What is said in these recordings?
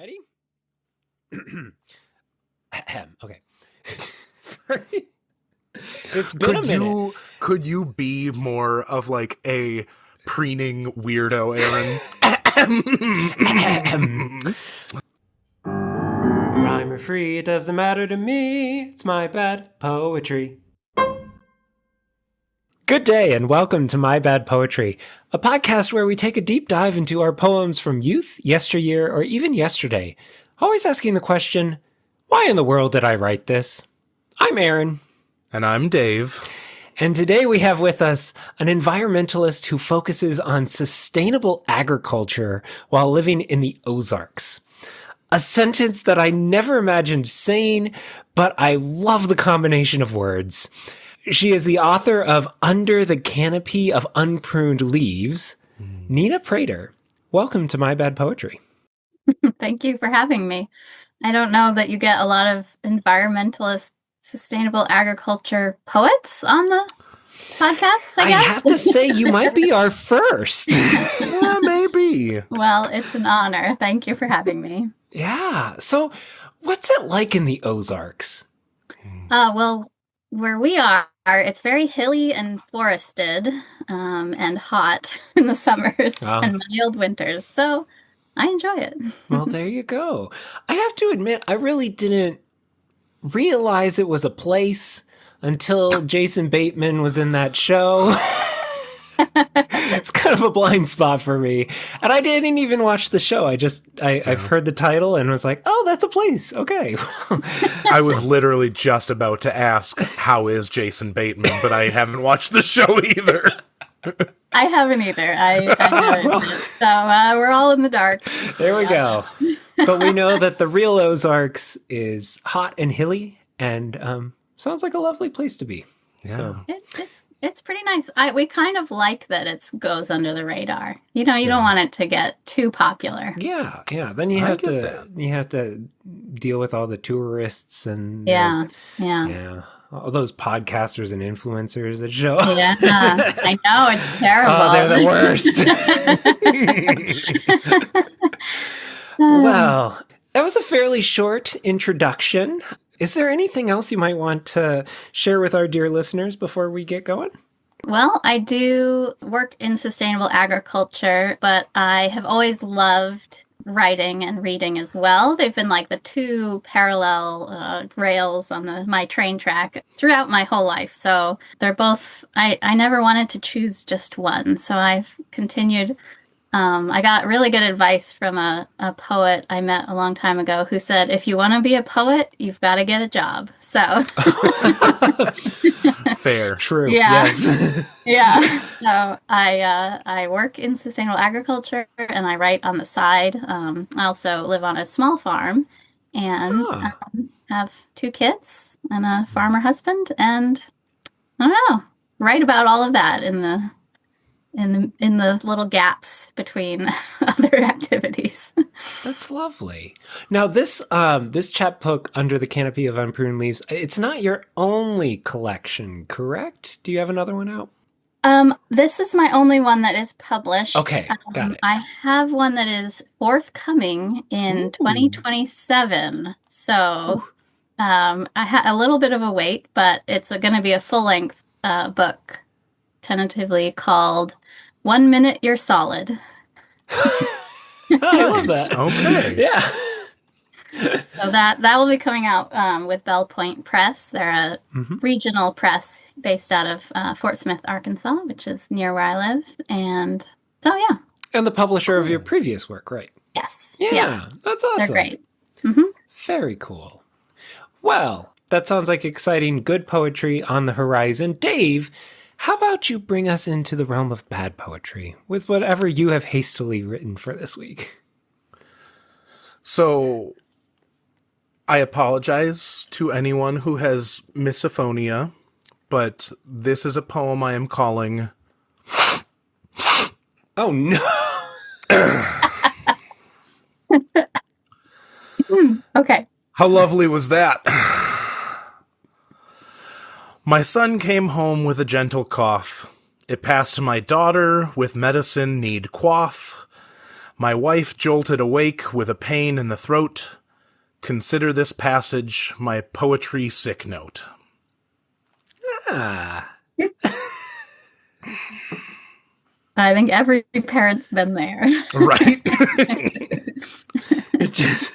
Ready? Okay. Sorry. It's been a minute. Could you be more of like a preening weirdo, Aaron? Rhyme or free, it doesn't matter to me. It's my bad poetry. Good day and welcome to My Bad Poetry, a podcast where we take a deep dive into our poems from youth, yesteryear, or even yesterday, always asking the question, why in the world did I write this? I'm Aaron. And I'm Dave. And today we have with us an environmentalist who focuses on sustainable agriculture while living in the Ozarks. A sentence that I never imagined saying, but I love the combination of words. She is the author of Under the Canopy of Unpruned Leaves, Nina Prater. Welcome to My Bad Poetry. Thank you for having me. I don't know that you get a lot of environmentalist, sustainable agriculture poets on the podcast, I guess. I have to say, you might be our first. Yeah, maybe. Well, it's an honor. Thank you for having me. Yeah. So what's it like in the Ozarks? Well, where we are, it's very hilly and forested and hot in the summers and mild winters. So I enjoy it. Well, there you go. I have to admit, I really didn't realize it was a place until Jason Bateman was in that show. It's kind of a blind spot for me. And I didn't even watch the show. I've heard the title and was like, oh, that's a place. Okay. I was literally just about to ask, how is Jason Bateman? But I haven't watched the show either. I haven't either. I haven't. So we're all in the dark. There we go. But we know that the real Ozarks is hot and hilly and sounds like a lovely place to be. Yeah. So. It's pretty nice. We kind of like that it goes under the radar. You know, you don't want it to get too popular. Yeah. Then you have to deal with all the tourists and yeah. All those podcasters and influencers that show. Yeah, I know, it's terrible. Oh, they're the worst. Well, that was a fairly short introduction. Is there anything else you might want to share with our dear listeners before we get going? Well, I do work in sustainable agriculture, but I have always loved writing and reading as well. They've been like the two parallel rails on my train track throughout my whole life. So they're both, I never wanted to choose just one. So I've continued. I got really good advice from a poet I met a long time ago who said, if you want to be a poet, you've got to get a job. So Fair. True. Yeah. Yes. Yeah. So I work in sustainable agriculture and I write on the side. I also live on a small farm and have 2 kids and a farmer husband. And I don't know, write about all of that in the little gaps between other activities. That's lovely. Now, this chapbook, Under the Canopy of Unpruned Leaves, it's not your only collection, correct? Do you have another one out? This is my only one that is published. Okay, got it. I have one that is forthcoming in 2027. So I had a little bit of a wait, but it's going to be a full-length book, tentatively called 1 Minute You're Solid. I love that. Okay. Yeah. So that will be coming out with Bell Point Press. They're a regional press based out of Fort Smith, Arkansas, which is near where I live. And so, yeah. And the publisher of your previous work, right? Yes. Yeah. That's awesome. They're great. Mm-hmm. Very cool. Well, that sounds like exciting, good poetry on the horizon. Dave, how about you bring us into the realm of bad poetry with whatever you have hastily written for this week? So, I apologize to anyone who has misophonia, but this is a poem I am calling... Oh, no. Okay. How lovely was that? My son came home with a gentle cough. It passed to my daughter with medicine need quaff. My wife jolted awake with a pain in the throat. Consider this passage my poetry sick note. Ah. I think every parent's been there. Right? It just,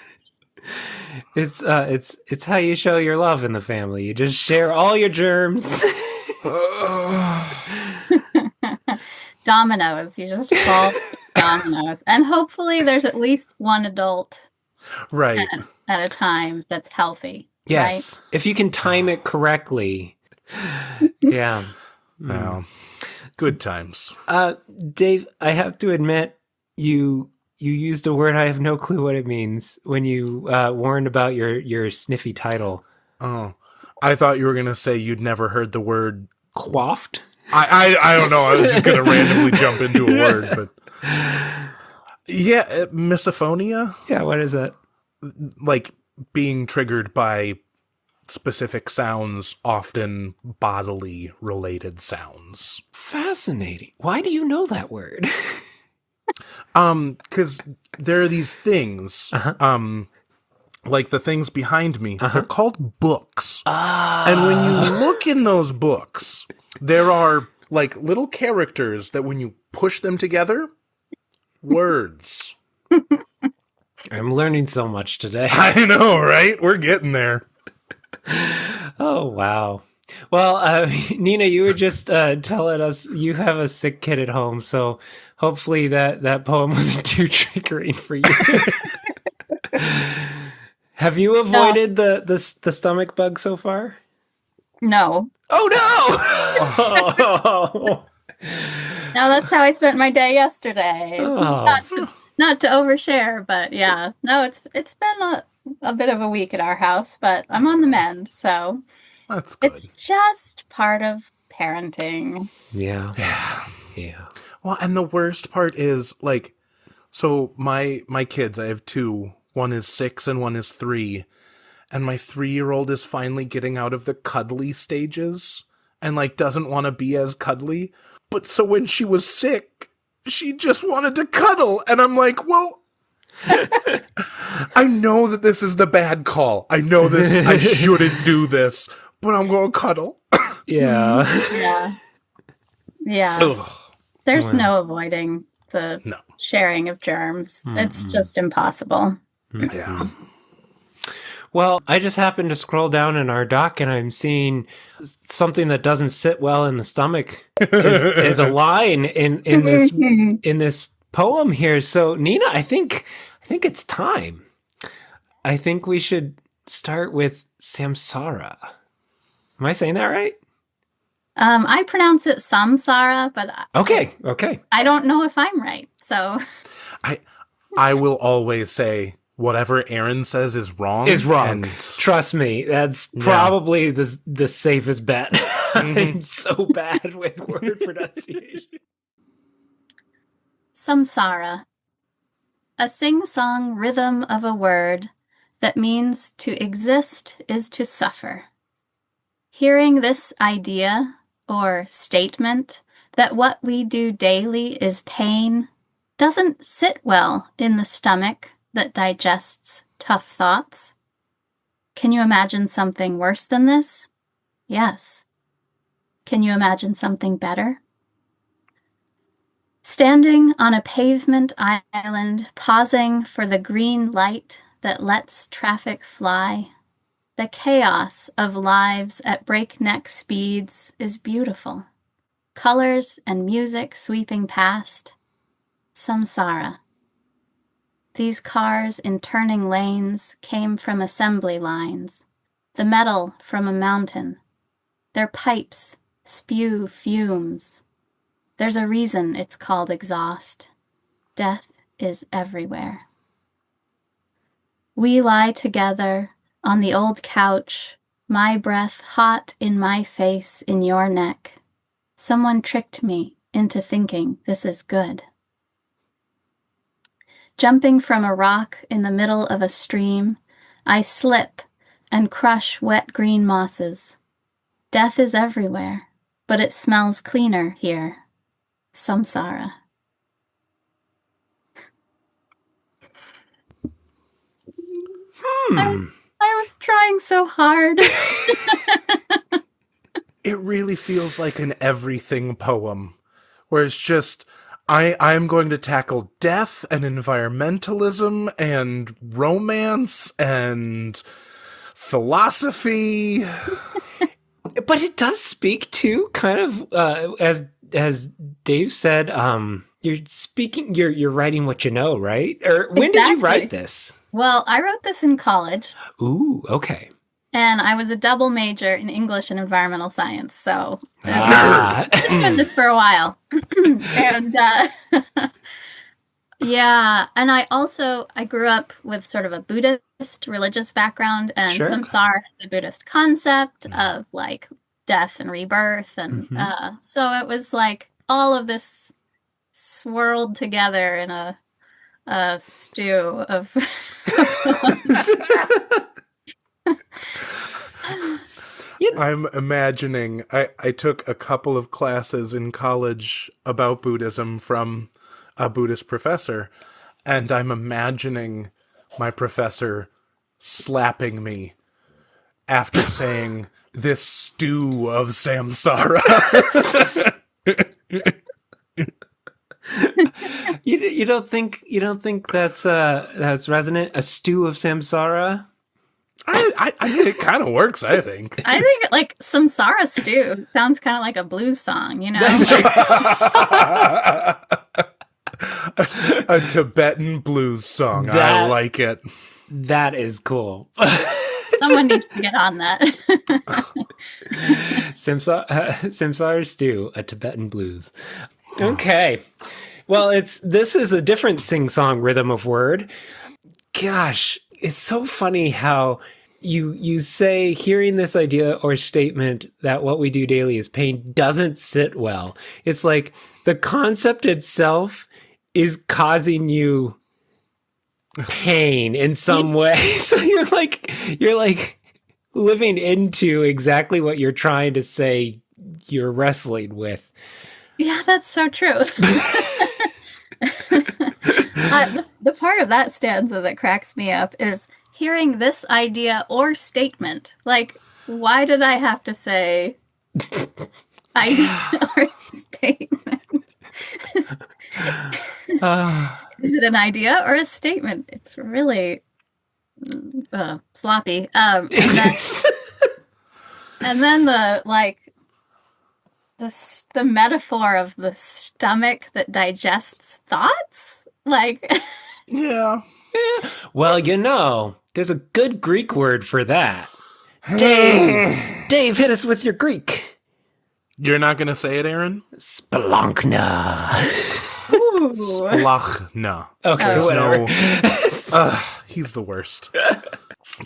it's how you show your love in the family. You just share all your germs. Dominoes. You just fall dominoes. And hopefully there's at least one adult Right. at a time that's healthy. Yes. Right? If you can time it correctly. Yeah. Wow. Good times. Dave, I have to admit, you used a word I have no clue what it means when you warned about your sniffy title. Oh, I thought you were going to say you'd never heard the word Quaffed? I don't know. I was just going to randomly jump into a word, but yeah, misophonia, Yeah, what is that? like being triggered by specific sounds, often bodily related sounds. Fascinating. Why do you know that word? Because there are these things, like the things behind me, they're called books. And when you look in those books, there are like little characters that when you push them together, words. I'm learning so much today. I know, right? We're getting there. Oh, wow. Well, Nina, you were just telling us you have a sick kid at home, so hopefully that poem wasn't too triggering for you. Have you avoided the stomach bug so far? No. Oh, no! No, that's how I spent my day yesterday. Oh. Not to overshare, but yeah. No, it's been a bit of a week at our house, but I'm on the mend, so That's good. it's just part of parenting. Yeah. Yeah. Well, and the worst part is like, so my kids, I have two. One is 6 and one is 3. And my 3-year-old is finally getting out of the cuddly stages and like doesn't want to be as cuddly. But so when she was sick, she just wanted to cuddle. And I'm like, well, I know that this is the bad call. I know this, I shouldn't do this, but I'm going to cuddle. Yeah. Yeah. Ugh. There's no avoiding the No. sharing of germs. It's just impossible. Yeah. Well, I just happened to scroll down in our doc and I'm seeing something that doesn't sit well in the stomach is a line in this poem here. So Nina, I think it's time. I think we should start with Samsara. Am I saying that right? I pronounce it Samsara, but Okay. I don't know if I'm right. So I will always say whatever Aaron says is wrong. Is wrong. And Trust me, that's probably the safest bet. I'm so bad with word pronunciation. Samsara, a sing-song rhythm of a word that means to exist is to suffer. Hearing this idea or statement that what we do daily is pain doesn't sit well in the stomach that digests tough thoughts. Can you imagine something worse than this? Yes. Can you imagine something better? Standing on a pavement island, pausing for the green light that lets traffic fly, the chaos of lives at breakneck speeds is beautiful. Colors and music sweeping past. Samsara. These cars in turning lanes came from assembly lines, the metal from a mountain. Their pipes spew fumes. There's a reason it's called exhaust. Death is everywhere. We lie together on the old couch, my breath hot in my face, in your neck. Someone tricked me into thinking this is good. Jumping from a rock in the middle of a stream, I slip and crush wet green mosses. Death is everywhere, but it smells cleaner here. Samsara. I was trying so hard. It really feels like an everything poem, where it's just, I'm going to tackle death and environmentalism and romance and philosophy. But it does speak to kind of, as Dave said, you're writing what you know, right? Or when did you write this? Well, I wrote this in college. Ooh, okay. And I was a double major in English and environmental science, so I've been doing this for a while. And yeah, and I grew up with sort of a Buddhist religious background, and Sure. Samsara, the Buddhist concept of like death and rebirth, and so it was like all of this swirled together in a stew of. I'm imagining, I took a couple of classes in college about Buddhism from a Buddhist professor, and I'm imagining my professor slapping me after saying this stew of samsara. You don't think that's resonant? A stew of samsara? I mean, it kind of works, I think. I think like Samsara Stew sounds kind of like a blues song, you know? A Tibetan blues song. I like it. That is cool. Someone needs to get on that. Samsara stew, a Tibetan blues. Okay. Well, this is a different sing-song rhythm of word. Gosh, it's so funny how you say hearing this idea or statement that what we do daily is pain doesn't sit well. It's like the concept itself is causing you pain in some way. So you're like living into exactly what you're trying to say you're wrestling with. Yeah, that's so true. The part of that stanza that cracks me up is hearing this idea or statement. Like, why did I have to say idea or statement? Is it an idea or a statement? It's really sloppy. And then the metaphor of the stomach that digests thoughts, like. Yeah. Well, there's a good Greek word for that. Dave, hit us with your Greek. You're not going to say it, Aaron? Spalankna. Splachna. Okay, whatever. He's the worst.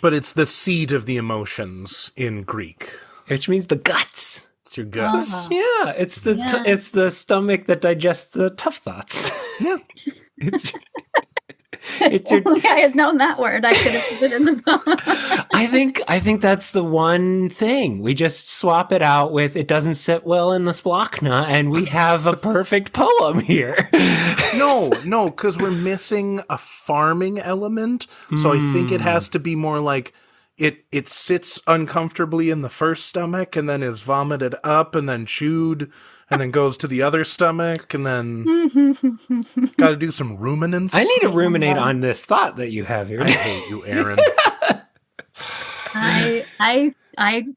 But it's the seat of the emotions in Greek. Which means the guts. It's your guts. Yeah, it's the stomach that digests the tough thoughts. Yeah. If only I had known that word, I could have put it in the poem. I think that's the one thing. We just swap it out with it doesn't sit well in the splachna, and we have a perfect poem here. No, because we're missing a farming element. So I think it has to be more like it sits uncomfortably in the first stomach and then is vomited up and then chewed and then goes to the other stomach and then got to do some ruminants. I need to ruminate on this thought that you have here. I hate you, Aaron. I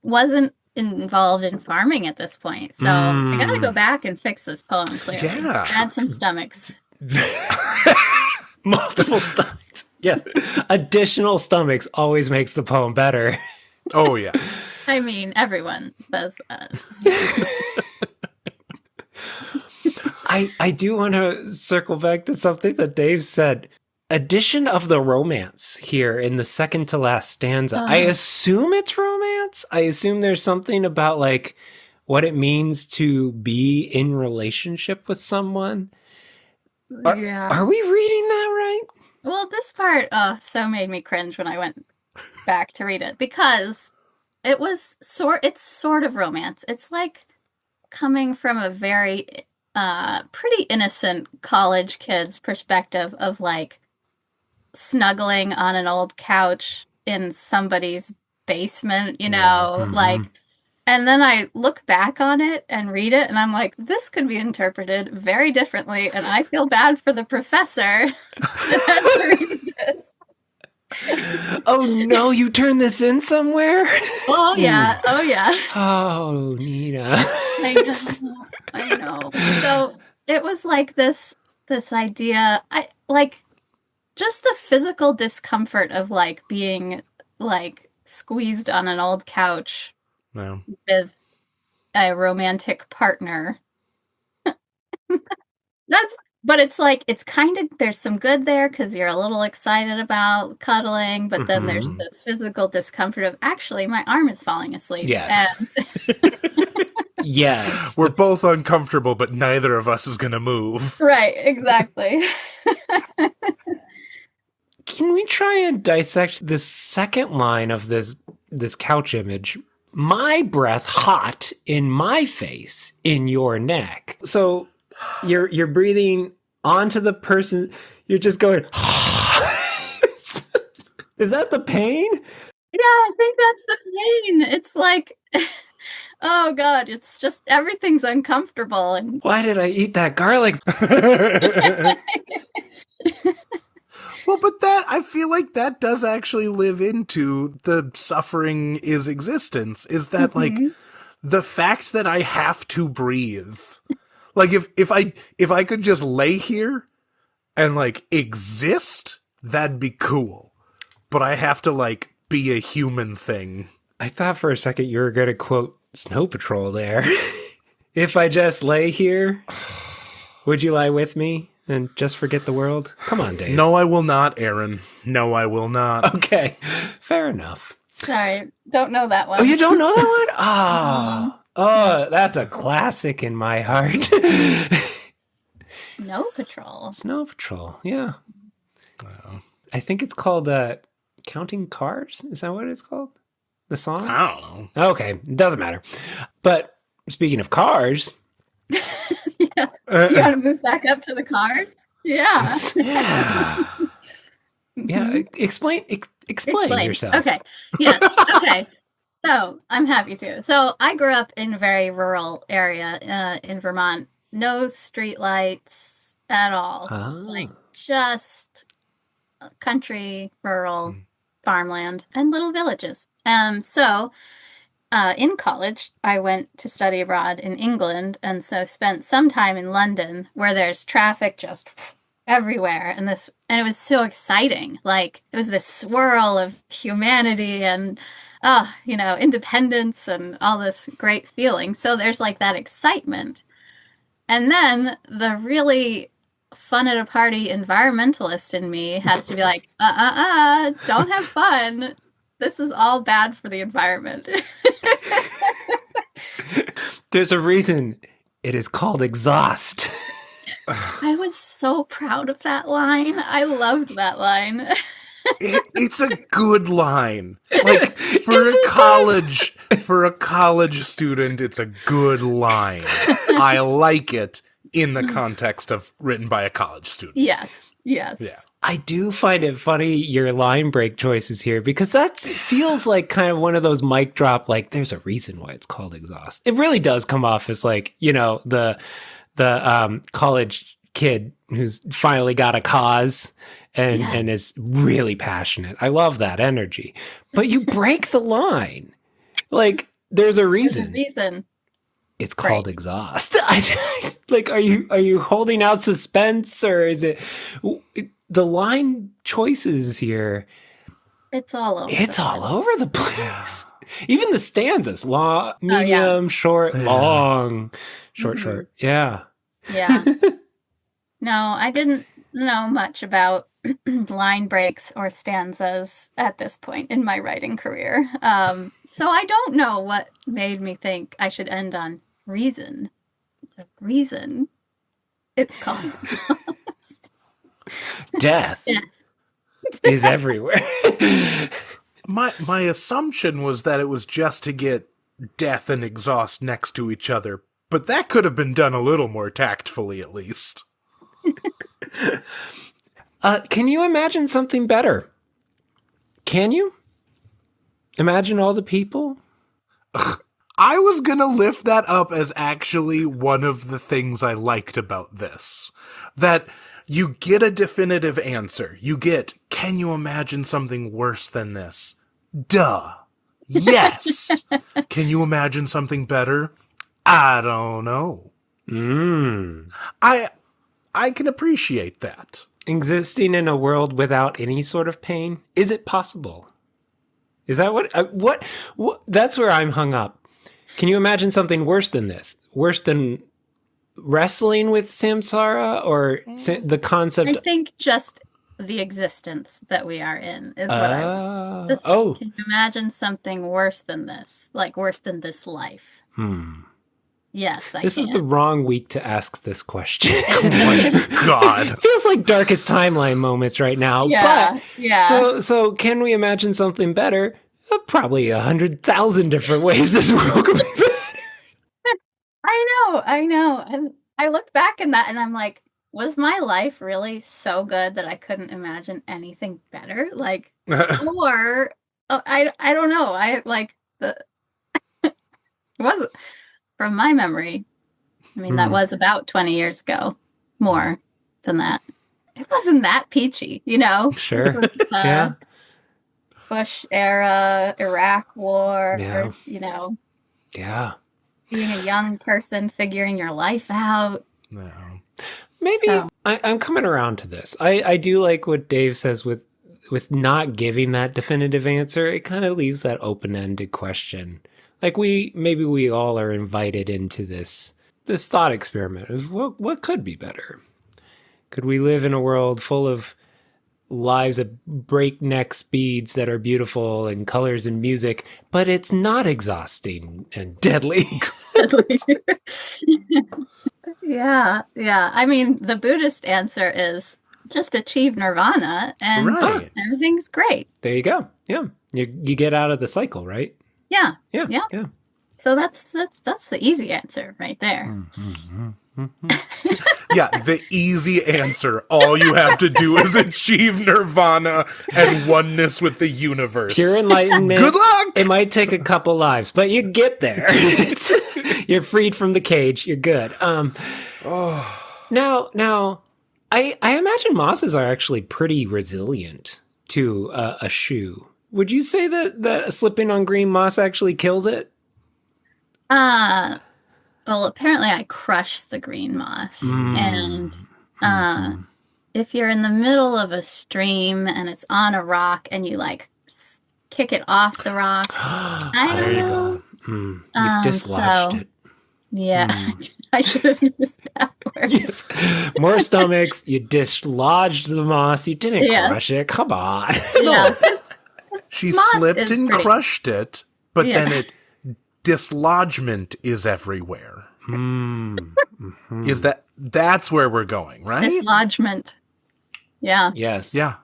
wasn't involved in farming at this point, so I got to go back and fix this poem clearly. Yeah. Add some stomachs. Multiple stomachs. Yes. Additional stomachs always makes the poem better. Oh, yeah. I mean, everyone says that. I do want to circle back to something that Dave said. Addition of the romance here in the second to last stanza. I assume it's romance. I assume there's something about like what it means to be in relationship with someone. Are we reading that right? Well, this part so made me cringe when I went back to read it because it's sort of romance. It's like coming from a very pretty innocent college kid's perspective of like snuggling on an old couch in somebody's basement, Mm-hmm. and then I look back on it and read it, and I'm like, this could be interpreted very differently, and I feel bad for the professor that had to read this. Oh no, you turned this in somewhere? Oh yeah, oh yeah. Oh, Nina. I know. So it was like this idea, I like just the physical discomfort of like being like squeezed on an old couch No. with a romantic partner. That's but it's like it's kind of there's some good there because you're a little excited about cuddling, but then there's Mhm. the physical discomfort of actually my arm is falling asleep. Yes. Yes. We're both uncomfortable, but neither of us is going to move. Right, exactly. Can we try and dissect the second line of this couch image? My breath hot in my face, in your neck. So you're breathing onto the person. You're just going. Is that the pain? Yeah, I think that's the pain. It's like, oh God, it's just everything's uncomfortable. And Why did I eat that garlic? Well, but I feel like that does actually live into the suffering is existence, is that like the fact that I have to breathe. Like if I could just lay here and like exist, that'd be cool. But I have to like be a human thing. I thought for a second you were going to quote Snow Patrol there. If I just lay here, would you lie with me and just forget the world? Come on, Dave. No, I will not, Aaron. No, I will not. Okay, fair enough. sorry, don't know that one. Oh, you don't know that one? Ah, oh, that's a classic in my heart. Snow Patrol. Snow Patrol, yeah. I think it's called Counting Cars. Is that what it's called? The song? I don't know. Okay, doesn't matter. But speaking of cars, Yeah. You gotta move back up to the cars? Yeah. yeah, yeah. Explain yourself. Okay. Yes. Okay. So I'm happy to. So I grew up in a very rural area in Vermont. No street lights at all. Like just country, rural, farmland, and little villages. So in college, I went to study abroad in England, and so spent some time in London, where there's traffic just everywhere, and it was so exciting. Like it was this swirl of humanity and independence and all this great feeling. So there's like that excitement, and then the really fun at a party environmentalist in me has to be like, don't have fun. This is all bad for the environment. There's a reason it is called exhaust. I was so proud of that line. I loved that line. It's a good line. Like for a college student, it's a good line. I like it in the context of written by a college student. Yes. Yeah. I do find it funny your line break choices here, because that feels like kind of one of those mic drop, like there's a reason why it's called exhaust. It really does come off as like, the college kid who's finally got a cause and is really passionate. I love that energy. But you break the line. Like there's a reason. There's a reason. It's called exhaust. Like, are you holding out suspense, or is it the line choices here? It's all over. It's all over the place. Even the stanzas: long, medium, short, long, short. Yeah. Yeah. No, I didn't know much about line breaks or stanzas at this point in my writing career. So I don't know what made me think I should end on reason. It's a reason. It's called exhaust. Death is everywhere. My assumption was that it was just to get death and exhaust next to each other, but that could have been done a little more tactfully, at least. Can you imagine something better? Can you? Imagine all the people. I was gonna lift that up as actually one of the things I liked about this. That you get a definitive answer. You get, can you imagine something worse than this? Duh. Yes. Can you imagine something better? I don't know. I can appreciate that. Existing in a world without any sort of pain? Is it possible? Is that what? That's where I'm hung up. Can you imagine something worse than this? Worse than wrestling with Samsara, or the concept? I think just the existence that we are in is what can you imagine something worse than this? Like worse than this life? Yes, This is the wrong week to ask this question. Oh my God. Feels like Darkest Timeline moments right now. Yeah, but, So can we imagine something better? Probably 100,000 different ways this world could be better. I know. And I look back in that and I'm like, was my life really so good that I couldn't imagine anything better? Like, or I don't know. I like it wasn't from my memory. I mean, that was about 20 years ago, more than that. It wasn't that peachy, you know? Sure. Yeah. Bush era, Iraq war, you know. Yeah. Being a young person, figuring your life out. No. Maybe I'm coming around to this. I do like what Dave says with not giving that definitive answer. It kind of leaves that open-ended question. Like maybe we all are invited into this thought experiment of what could be better. Could we live in a world full of lives at breakneck speeds that are beautiful and colors and music, but it's not exhausting and deadly? Yeah. I mean, the Buddhist answer is just achieve nirvana and everything's great. There you go. Yeah. You get out of the cycle, right? Yeah. Yeah. So that's the easy answer right there. Yeah, the easy answer. All you have to do is achieve nirvana and oneness with the universe. Pure enlightenment. Good luck! It might take a couple lives, but you get there. You're freed from the cage. You're good. Now, I imagine mosses are actually pretty resilient to a shoe. Would you say that slipping on green moss actually kills it? Well, apparently I crushed the green moss. And if you're in the middle of a stream and it's on a rock and you like kick it off the rock, I don't know. You've dislodged it. Yeah, I should have used that word. Yes. More stomachs. You dislodged the moss. You didn't crush it. Come on. Yeah. She slipped and crushed it, but then it dislodgement is everywhere. Is that's where we're going, right? Dislodgement. Yeah. Yes. Yeah.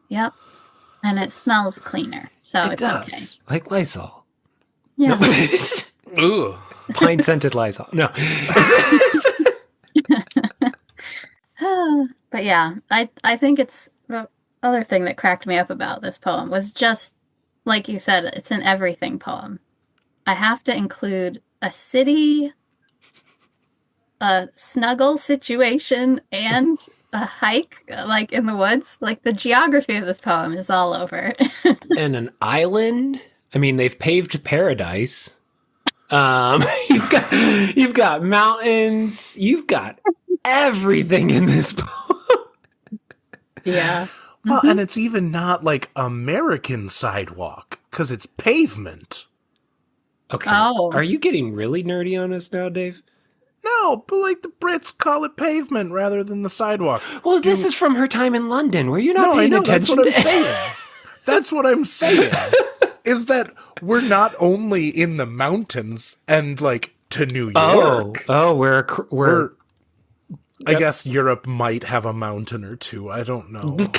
Yep. And it smells cleaner, so it's does. okay. Like Lysol. Yeah. Ugh. Pine scented Lysol. No. But yeah, I think it's the other thing that cracked me up about this poem was just like you said, it's an everything poem. I have to include a city, a snuggle situation, and a hike, like in the woods. Like the geography of this poem is all over. And an island. I mean, they've paved paradise. You've got mountains. You've got everything in this poem. Yeah. Well, and it's even not like American sidewalk, because it's pavement. Okay. Oh. Are you getting really nerdy on us now, Dave? No, but like the Brits call it pavement rather than the sidewalk. Well, this is from her time in London. Were you not paying attention? That's what I'm saying. That's what I'm saying. Is that we're not only in the mountains and like to New York. We're I guess Europe might have a mountain or two. I don't know.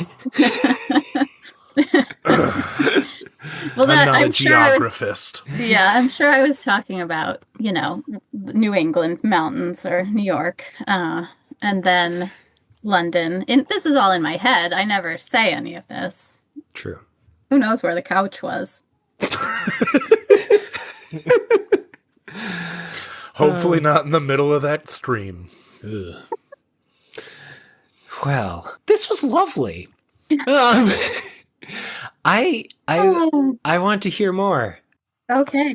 Well, I'm not a sure geographist. I'm sure I was talking about, New England mountains or New York, and then London. And this is all in my head. I never say any of this. True. Who knows where the couch was? Hopefully not in the middle of that stream. Ugh. Well, this was lovely. Um, I want to hear more. Okay.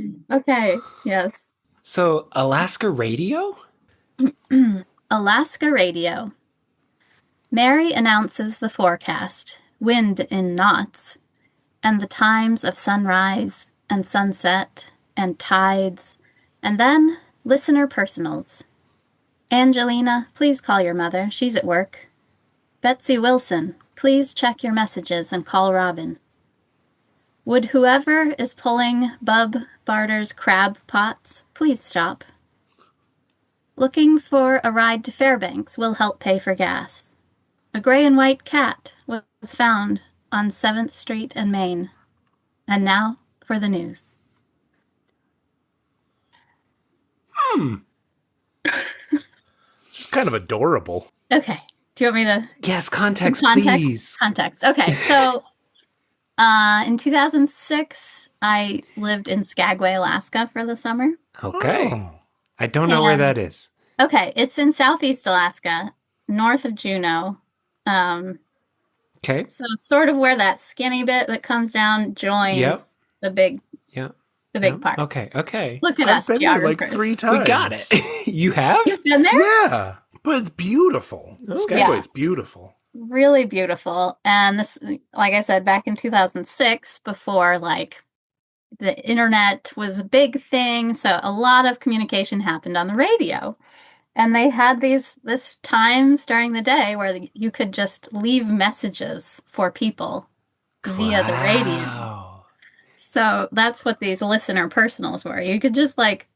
Yes. So, Alaska Radio? Alaska Radio. Mary announces the forecast, wind in knots, and the times of sunrise and sunset and tides, and then listener personals. Angelina, please call your mother. She's at work. Betsy Wilson, please check your messages and call Robin. Would whoever is pulling Bub Barter's crab pots please stop? Looking for a ride to Fairbanks will help pay for gas. A gray and white cat was found on 7th Street and Main. And now for the news. Just kind of adorable. Okay. Do you want me to... Yes, context, please. Context. Okay. So in 2006, I lived in Skagway, Alaska for the summer. Okay. Oh. I don't know where that is. Okay. It's in Southeast Alaska, north of Juneau. Okay. So sort of where that skinny bit that comes down joins the big part. Okay. Look at I've us, been there like geographers. 3 times. We got it. You have? You've been there? Yeah, but it's beautiful. Skagway's beautiful. Really beautiful. And this, like I said, back in 2006, before like the internet was a big thing, so a lot of communication happened on the radio. And they had this times during the day where you could just leave messages for people via the radio. Wow. So that's what these listener personals were. You could just like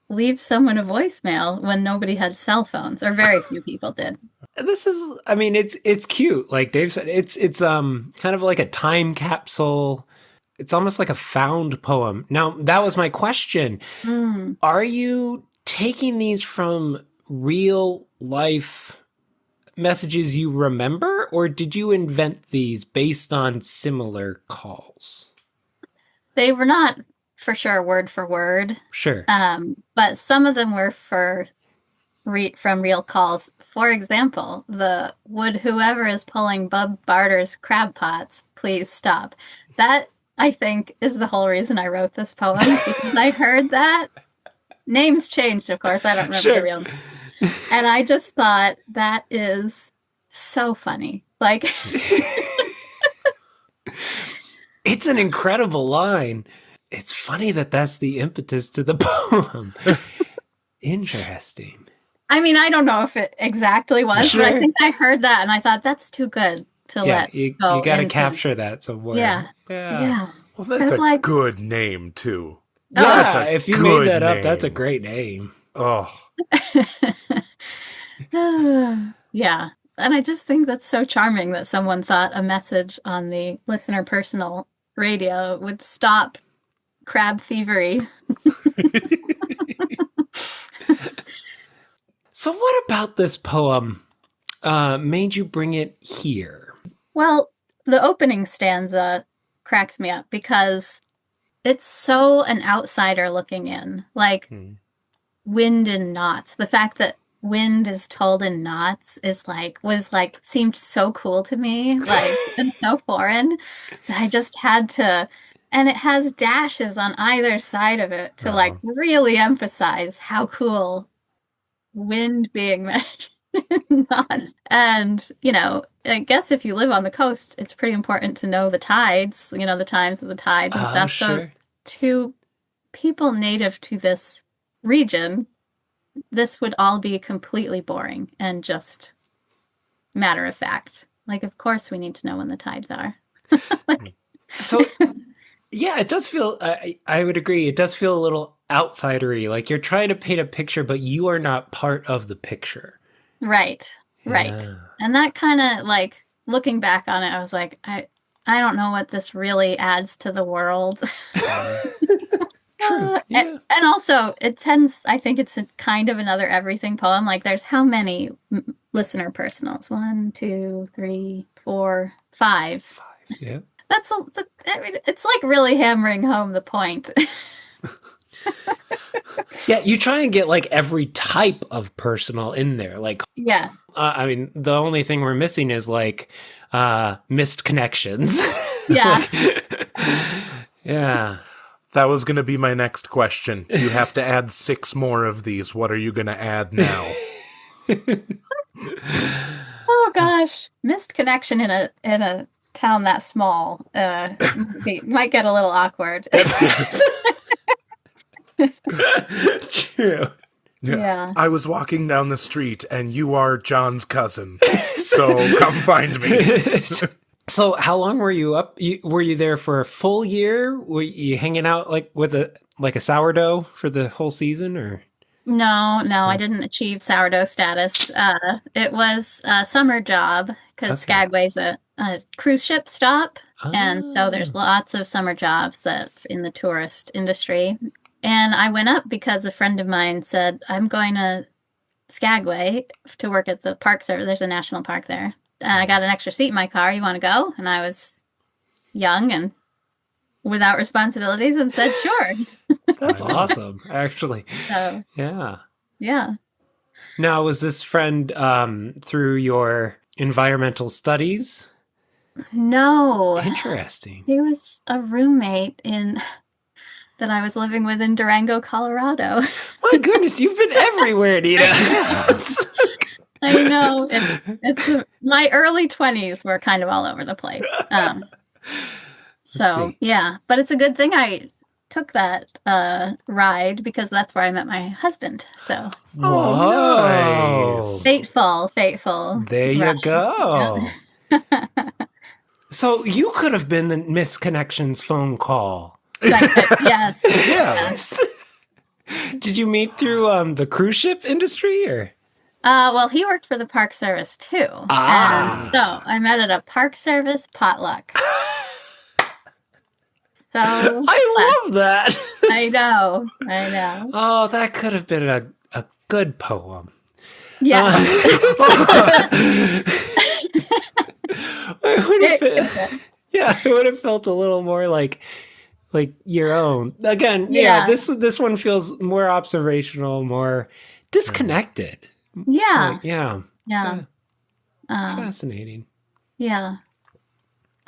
leave someone a voicemail when nobody had cell phones, or very few people did. This is, I mean, it's cute. Like Dave said, it's kind of like a time capsule. It's almost like a found poem. Now, that was my question. Are you taking these from real life messages you remember, or did you invent these based on similar calls? They were not for sure word for word. Sure. But some of them were from real calls. For example, would whoever is pulling Bub Barter's crab pots please stop? That, I think, is the whole reason I wrote this poem, because I heard that. Names changed, of course. I don't remember the real name. And I just thought that is so funny. Like, it's an incredible line. It's funny that that's the impetus to the poem. Interesting. I mean, I don't know if it exactly was, but I think I heard that and I thought that's too good to let you go. You got to capture that somewhere. Yeah. Well, that's a like, good name, too. Yeah, if you made that up, that's a great name. Oh. Yeah. And I just think that's so charming that someone thought a message on the listener personal radio would stop crab thievery. So what about this poem made you bring it here? Well, the opening stanza cracks me up because it's so an outsider looking in. Like, wind in knots. The fact that wind is told in knots seemed so cool to me, like, and so foreign that I just had to. And it has dashes on either side of it to like really emphasize how cool wind being measured in knots. And, you know, I guess if you live on the coast, it's pretty important to know the tides, you know, the times of the tides and stuff. Sure. So to people native to this region, this would all be completely boring and just matter of fact. Like, of course we need to know when the tides are. So, yeah, it does feel, I would agree, it does feel a little outsidery. Like you're trying to paint a picture, but you are not part of the picture. Right. Yeah. And that kind of, like, looking back on it, I was like, I don't know what this really adds to the world. True. Yeah. And also, I think it's a kind of another everything poem. Like, there's how many listener personals? 1, 2, 3, 4, 5. Yeah. I mean, it's like really hammering home the point. Yeah, you try and get like every type of personal in there. Like, Yeah. I mean, the only thing we're missing is like missed connections. Yeah. Yeah. That was going to be my next question. You have to add 6 more of these. What are you going to add now? Oh gosh, missed connection in a town that small might get a little awkward. True. Yeah. I was walking down the street and you are John's cousin. So come find me. So how long were you up? Were you there for a full year? Were you hanging out like with a sourdough for the whole season, or? No, I didn't achieve sourdough status. It was a summer job because Okay. Skagway's a cruise ship stop, and so there's Oh. lots of summer jobs that in the tourist industry. And I went up because a friend of mine said, "I'm going to Skagway to work at the park service. There's a national park there. I got an extra seat in my car. You want to go?" And I was young and without responsibilities and said, "Sure." That's awesome, actually. So, Yeah. yeah. Now, was this friend through your environmental studies? No. Interesting. He was a roommate that I was living with in Durango, Colorado. My goodness, you've been everywhere, Nina. I know. My early 20s were kind of all over the place. So, see. yeah. But it's a good thing I took that ride because that's where I met my husband. So, Whoa. nice. fateful. There you ride. go. So you could have been the Miss Connections phone call. Yes. Yeah. Did you meet through the cruise ship industry, or? Well, he worked for the Park Service too. Ah. And so I met at a Park Service potluck. So I love that. I know. Oh, that could have been a good poem. Yeah. It would have felt a little more like your own. Again, Yeah. this one feels more observational, more disconnected. Yeah. Like, yeah. Yeah. Fascinating. Yeah.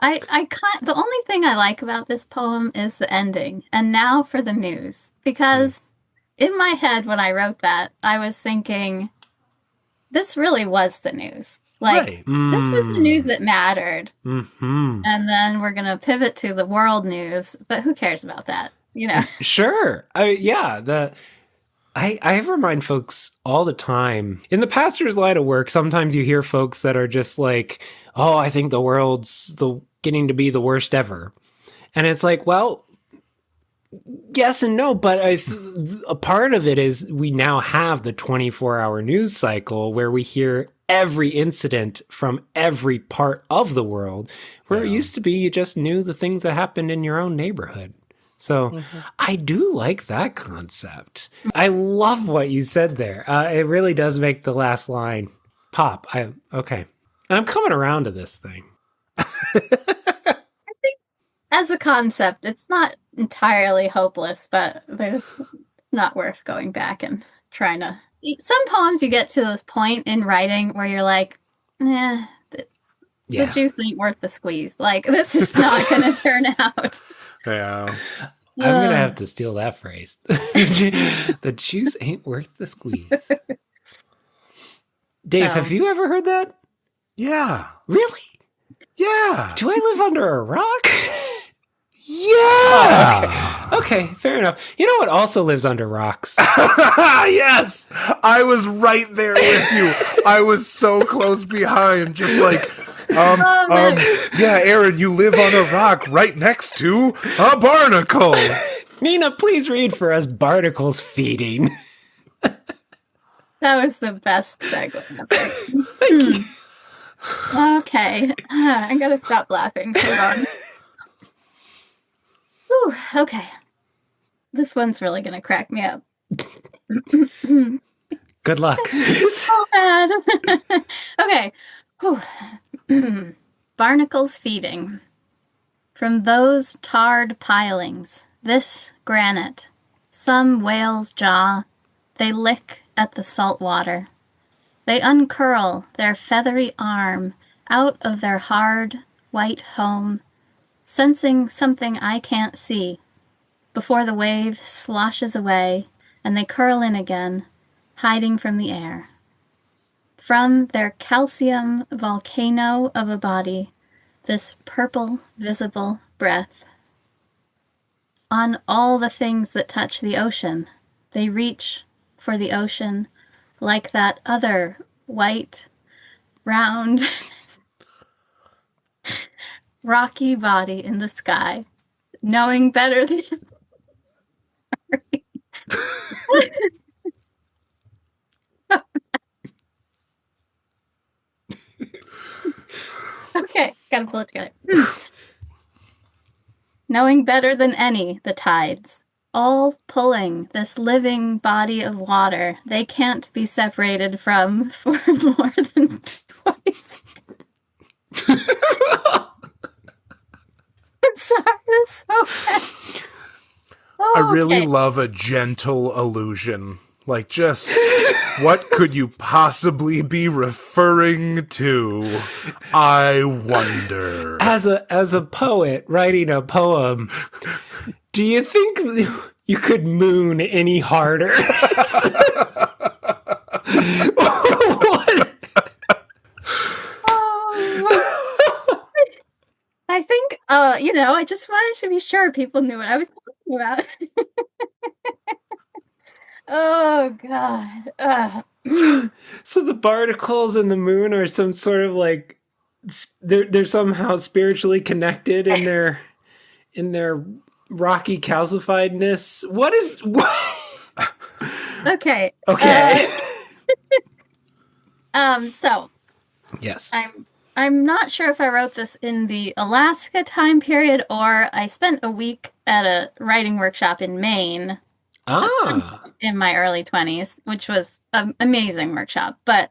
I can't. The only thing I like about this poem is the ending. And now for the news, because in my head when I wrote that, I was thinking, this really was the news. Like Right. this was the news that mattered. Mm-hmm. And then we're gonna pivot to the world news, but who cares about that? You know? Sure. I remind folks all the time in the pastor's line of work. Sometimes you hear folks that are just like, "Oh, I think the world's getting to be the worst ever," and it's like, well, yes and no, but a part of it is we now have the 24-hour news cycle where we hear every incident from every part of the world, where it used to be you just knew the things that happened in your own neighborhood. So I do like that concept. I love what you said there. It really does make the last line pop. Okay. I'm coming around to this thing. As a concept, it's not entirely hopeless, but it's not worth going back and trying to. Some poems you get to this point in writing where you're like, the juice ain't worth the squeeze. Like, this is not going to turn out. Yeah. I'm going to have to steal that phrase. The juice ain't worth the squeeze. Dave, have you ever heard that? Yeah. Really? Yeah. Do I live under a rock? Yeah. Okay, fair enough. You know what also lives under rocks? Yes. I was right there with you. I was so close behind, just like, yeah, Aaron, you live on a rock right next to a barnacle. Nina, please read for us Barnacles feeding. That was the best segue ever. Okay. I gotta stop laughing. Hold on. Whew, okay. This one's really gonna crack me up. Good luck. So bad. Okay. Whew. Barnacles feeding. From those tarred pilings, this granite, some whale's jaw, they lick at the salt water. They uncurl their feathery arm out of their hard, white home, sensing something I can't see, before the wave sloshes away and they curl in again, hiding from the air. From their calcium volcano of a body, this purple, visible breath. On all the things that touch the ocean, they reach for the ocean like that other white, round, rocky body in the sky, knowing better than... Okay, gotta pull it together. Knowing better than any the tides, all pulling this living body of water they can't be separated from for more than twice. I'm sorry, that's so bad. Oh, I really okay. love a gentle allusion. Like, just, what could you possibly be referring to? I wonder. As a poet writing a poem, do you think you could moon any harder? I think, I just wanted to be sure people knew what I was talking about. Oh, God. So the barnacles and the moon are some sort of like, they're somehow spiritually connected in their rocky calcifiedness. What? Okay. Okay. So Yes. I'm not sure if I wrote this in the Alaska time period or I spent a week at a writing workshop in Maine in my early 20s, which was an amazing workshop. But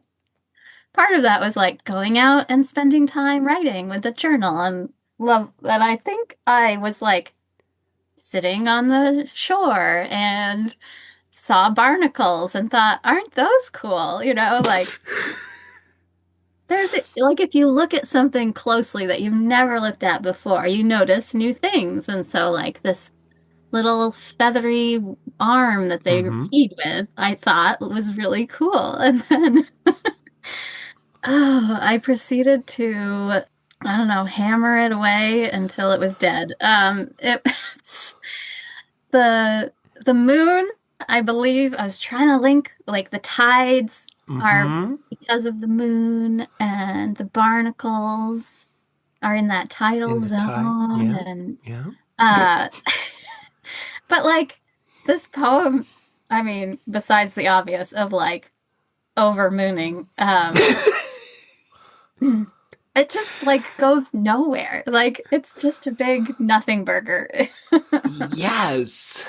part of that was like going out and spending time writing with a journal and love that. I think I was like sitting on the shore and saw barnacles and thought, aren't those cool? Like like if you look at something closely that you've never looked at before, you notice new things. And so like this little feathery arm that they feed with, I thought was really cool. And then I proceeded to, I don't know, hammer it away until it was dead. It's the moon, I believe I was trying to link like the tides are because of the moon and the barnacles are in that tidal zone. But like this poem, I mean, besides the obvious of like over mooning, it just like goes nowhere. Like it's just a big nothing burger. Yes.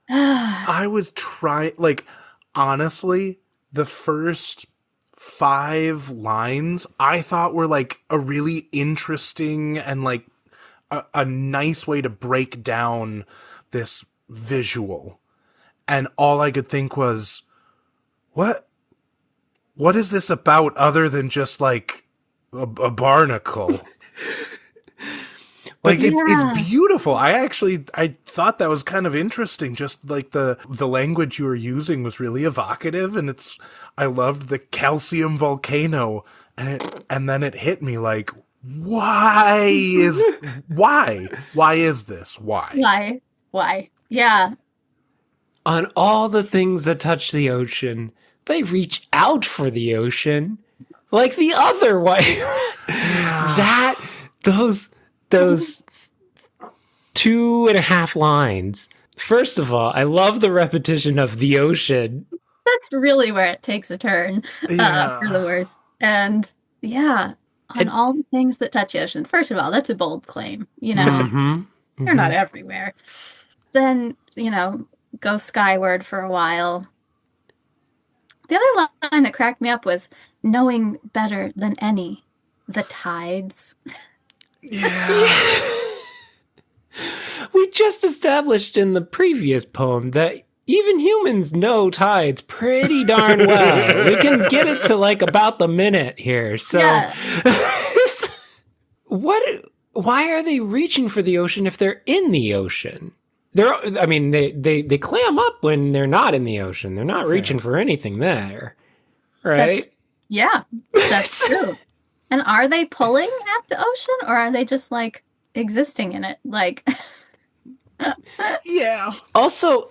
I was trying, like, honestly, the first 5 lines I thought were like a really interesting and like a nice way to break down this visual. And all I could think was, what is this about other than just like a barnacle? Like it's beautiful. I thought that was kind of interesting. Just like the language you were using was really evocative, and I loved the calcium volcano, and then it hit me like, why is this? Why? Yeah. On all the things that touch the ocean, they reach out for the ocean like the other way. Those 2.5 lines. First of all, I love the repetition of the ocean. That's really where it takes a turn for the worse. And all the things that touch the ocean. First of all, that's a bold claim. They're not everywhere. Then, go skyward for a while. The other line that cracked me up was knowing better than any the tides. Yeah. just established in the previous poem that even humans know tides pretty darn well. We can get it to like about the minute here. So Yeah. why are they reaching for the ocean if they're in the ocean? They clam up when they're not in the ocean. They're not reaching for anything there. Right? That's true. And are they pulling at the ocean, or are they just like existing in it? Like, Yeah. Also,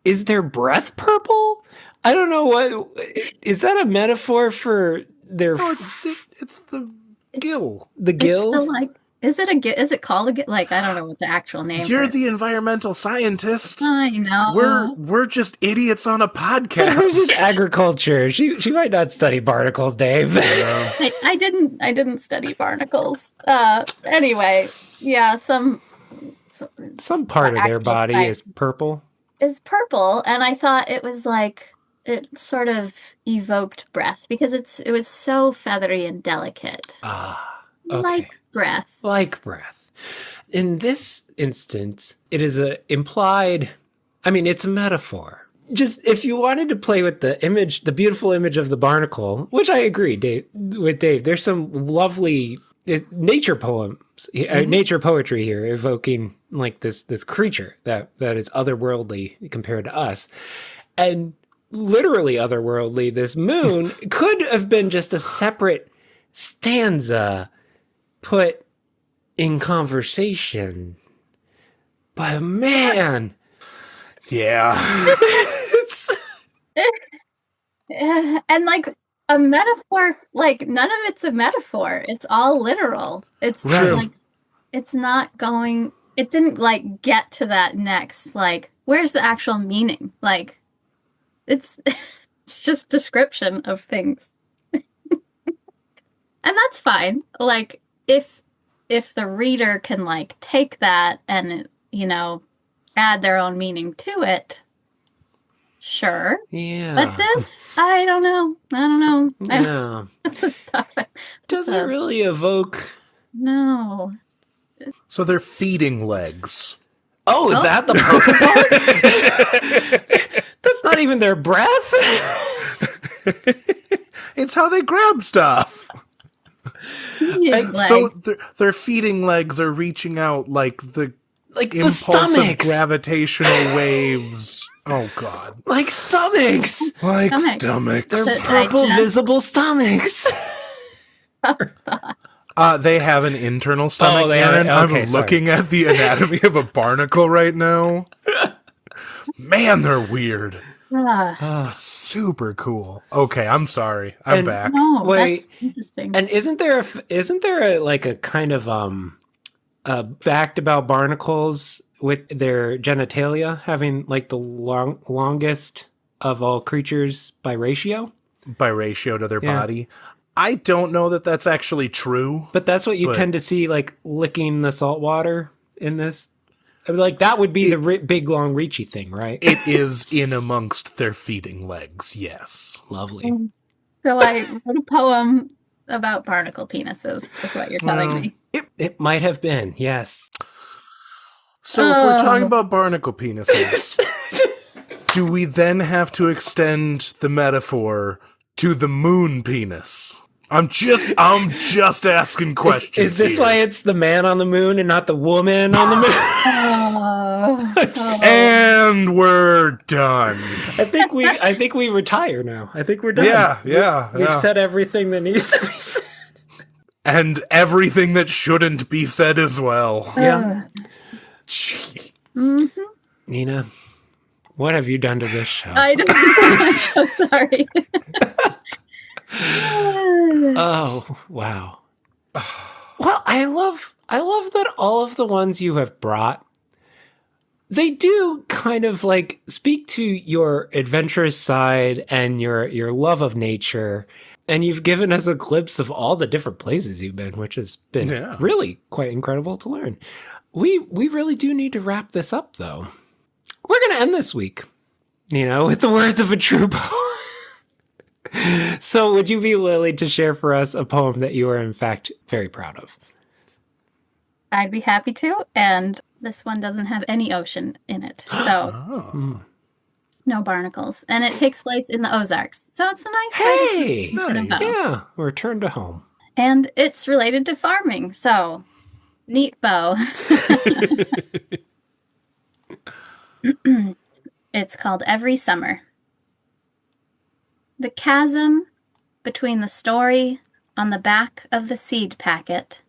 is their breath purple? I don't know what is that a metaphor for their No, it's the gill. the gill? it's the, like, is it called a gill? Like, I don't know what the actual name. You're for it. the environmental scientist. I know. We're just idiots on a Hers podcast. is agriculture. She might not study barnacles, Dave. I didn't study barnacles. Anyway, yeah, some Some part of their actual body site is purple. is purple, and I thought it was like it sort of evoked breath because it was so feathery and delicate, Okay. like breath. Like breath. In this instance, it is it's a metaphor. Just if you wanted to play with the image, the beautiful image of the barnacle, which I agree, Dave, there's some lovely nature poems, nature poetry here, evoking like this creature that is otherworldly compared to us, and literally otherworldly. This moon could have been just a separate stanza put in conversation, but man, Yeah. And like a metaphor, like none of it's a metaphor. It's all literal. It's Right. like it's not going. It didn't like get to that next. Like, where's the actual meaning? Like, it's it's just description of things, and that's fine. Like, if the reader can like take that and add their own meaning to it, sure. yeah. But this, I don't know. Yeah. It's a tough. Doesn't really evoke. No. So they're feeding legs. Oh, is that the purple part? That's not even their breath. It's how they grab stuff. So their feeding legs are reaching out like the The impulsive stomachs. gravitational waves. Oh God. Like stomachs. Like Stomach. stomachs. They're To purple digest. visible stomachs. They have an internal stomach, they have Aaron. it? Okay, I'm sorry. looking at the anatomy of a barnacle right now. Man, they're weird. Super cool. Okay, I'm sorry. I'm And- back. No, Wait. that's interesting. And isn't there a kind of a fact about barnacles with their genitalia having like the longest of all creatures by ratio? By ratio to their Yeah. body. I don't know that that's actually true. But that's what you But- tend to see, like licking the salt water in this. I mean, like that would be the big, long, reachy thing, right? It is in amongst their feeding legs, yes. Lovely. So I wrote a poem about barnacle penises, is what you're telling me. It might have been, yes. So if we're talking about barnacle penises, do we then have to extend the metaphor to the moon penis? I'm just asking questions. Is this here. why it's the man on the moon and not the woman on the moon? And we're done. I think we retire now. I think we're done. We've Yeah. said everything that needs to be said. And everything that shouldn't be said as well. Yeah. Gee. Nina, what have you done to this show? I don't I'm so sorry. Oh, wow. Well, I love that all of the ones you have brought, they do kind of like speak to your adventurous side and your love of nature. And you've given us a glimpse of all the different places you've been, which has been really quite incredible to learn. We really do need to wrap this up, though. We're going to end this week, with the words of a true poet. So would you be willing to share for us a poem that you are in fact very proud of? I'd be happy to. And this one doesn't have any ocean in it. So Oh, no barnacles. And it takes place in the Ozarks. So it's a nice Hey! kind of bow. Yeah, return to home. And it's related to farming. So neat bow. It's called Every Summer. The chasm between the story on the back of the seed packet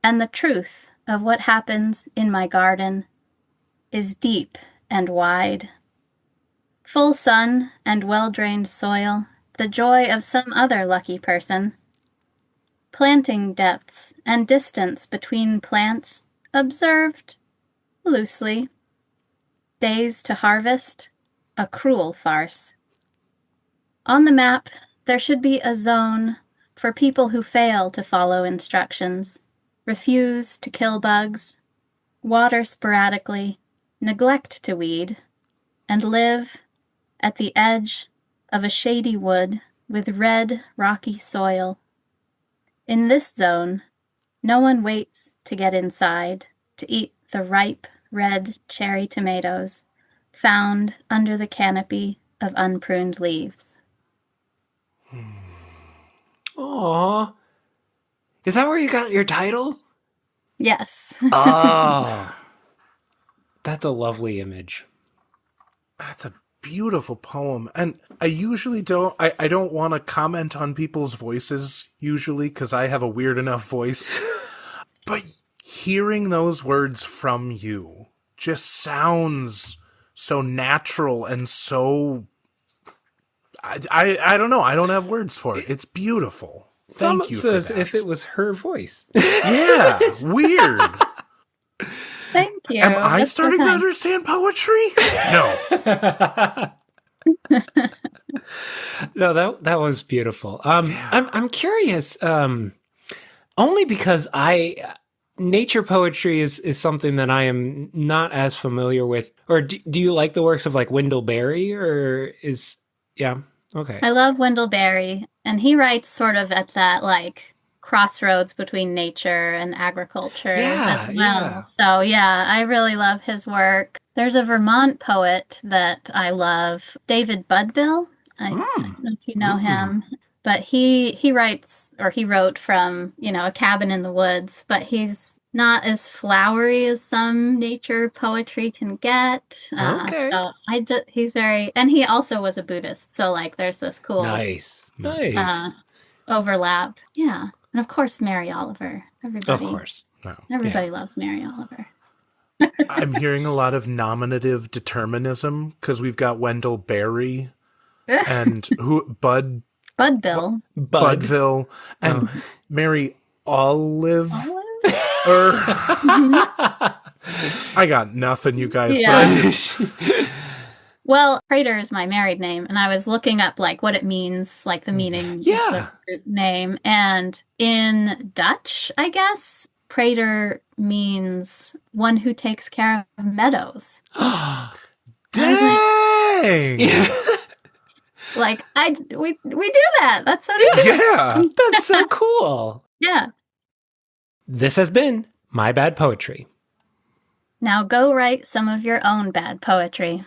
and the truth of what happens in my garden is deep and wide. Full sun and well-drained soil, the joy of some other lucky person. Planting depths and distance between plants observed loosely. Days to harvest, a cruel farce. On the map, there should be a zone for people who fail to follow instructions, refuse to kill bugs, water sporadically, neglect to weed, and live at the edge of a shady wood with red, rocky soil. In this zone, no one waits to get inside to eat the ripe, red cherry tomatoes found under the canopy of unpruned leaves. Aw. Is that where you got your title? Yes. Oh. That's a lovely image. that's a beautiful poem. And I usually I don't want to comment on people's voices usually because I have a weird enough voice. But hearing those words from you just sounds so natural and so I don't know. I don't have words for it. It's beautiful. Thank you for Says that. if it was her voice. Yeah, weird. Thank you. Am I That's so starting to kind. understand poetry? No. No, that was beautiful. I'm curious, only because nature poetry is something that I am not as familiar with. Or do you like the works of like Wendell Berry, or yeah, okay. I love Wendell Berry, and he writes sort of at that like crossroads between nature and agriculture as well. Yeah. So yeah, I really love his work. There's a Vermont poet that I love, David Budbill. I don't know if you know him, but he writes, or he wrote from, a cabin in the woods, but he's not as flowery as some nature poetry can get. Okay. So he's very, and he also was a Buddhist. So like there's this cool Nice. overlap. Yeah. And of course, Mary Oliver. Of course. Everybody loves Mary Oliver. I'm hearing a lot of nominative determinism because we've got Wendell Berry and Budbill. Budville and Mary Olive. I got nothing, you guys. Yeah. Well, Prater is my married name, and I was looking up like what it means, like the meaning of the name. And in Dutch, I guess, Prater means one who takes care of meadows. Dang! Like we do that. That's so neat. Yeah. That's so cool. Yeah. This has been My Bad Poetry. Now go write some of your own bad poetry.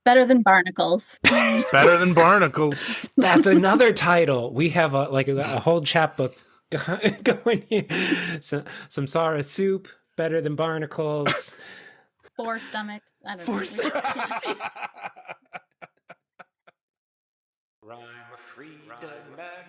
Better than Barnacles. Better than Barnacles. That's another title. We have a whole chapbook going here. So, Samsara soup, better than Barnacles. 4 stomachs. I don't know. 4 stomachs. Rhyme free doesn't matter.